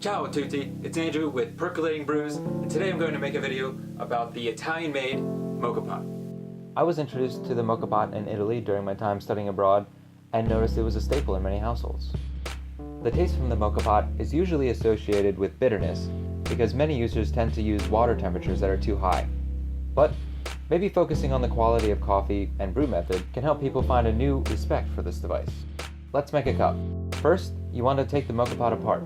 Ciao tutti, it's Andrew with Percolating Brews, and today I'm going to make a video about the Italian-made Moka Pot. I was introduced to the Moka Pot in Italy during my time studying abroad and noticed it was a staple in many households. The taste from the Moka Pot is usually associated with bitterness because many users tend to use water temperatures that are too high. But maybe focusing on the quality of coffee and brew method can help people find a new respect for this device. Let's make a cup. First, you want to take the Moka Pot apart.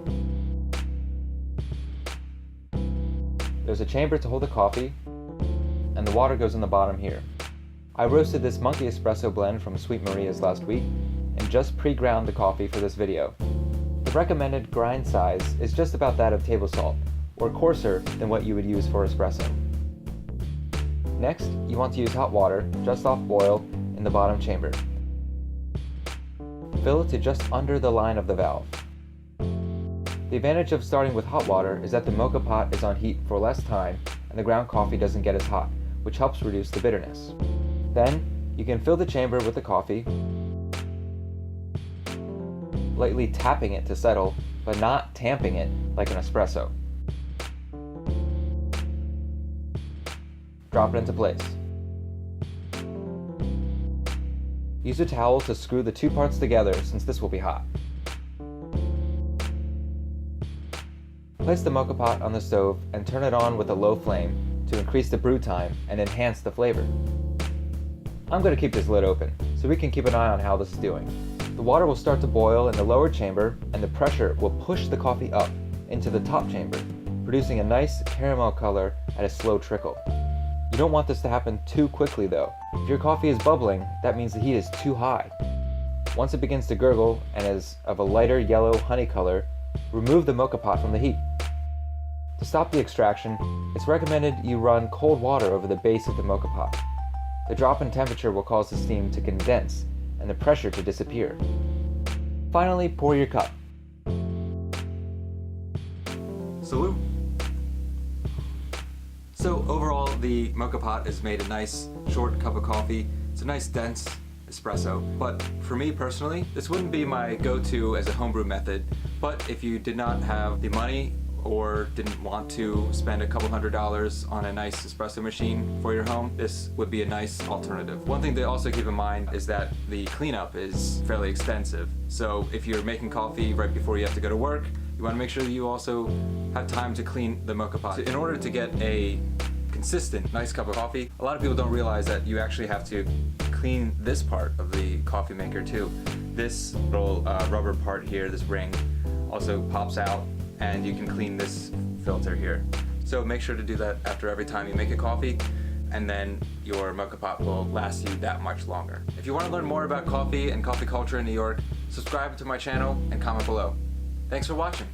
There's a chamber to hold the coffee, and the water goes in the bottom here. I roasted this Monkey Espresso blend from Sweet Maria's last week, and just pre-ground the coffee for this video. The recommended grind size is just about that of table salt, or coarser than what you would use for espresso. Next, you want to use hot water, just off boil, in the bottom chamber. Fill it to just under the line of the valve. The advantage of starting with hot water is that the Moka Pot is on heat for less time and the ground coffee doesn't get as hot, which helps reduce the bitterness. Then, you can fill the chamber with the coffee, lightly tapping it to settle, but not tamping it like an espresso. Drop it into place. Use a towel to screw the two parts together since this will be hot. Place the Moka Pot on the stove and turn it on with a low flame to increase the brew time and enhance the flavor. I'm going to keep this lid open so we can keep an eye on how this is doing. The water will start to boil in the lower chamber and the pressure will push the coffee up into the top chamber, producing a nice caramel color at a slow trickle. You don't want this to happen too quickly though. If your coffee is bubbling, that means the heat is too high. Once it begins to gurgle and is of a lighter yellow honey color, remove the Moka Pot from the heat. To stop the extraction, it's recommended you run cold water over the base of the Moka Pot. The drop in temperature will cause the steam to condense and the pressure to disappear. Finally, pour your cup. Salute! So overall, the Moka Pot has made a nice short cup of coffee. It's a nice dense espresso, but for me personally, this wouldn't be my go-to as a homebrew method, but if you did not have the money or didn't want to spend a couple $100s on a nice espresso machine for your home, this would be a nice alternative. One thing to also keep in mind is that the cleanup is fairly extensive. So if you're making coffee right before you have to go to work, you want to make sure that you also have time to clean the Moka Pot. In order to get a consistent, nice cup of coffee, a lot of people don't realize that you actually have to clean this part of the coffee maker too. This little rubber part here, this ring, also pops out and you can clean this filter here. So make sure to do that after every time you make a coffee, and then your Moka Pot will last you that much longer. If you want to learn more about coffee and coffee culture in New York, subscribe to my channel and comment below. Thanks for watching.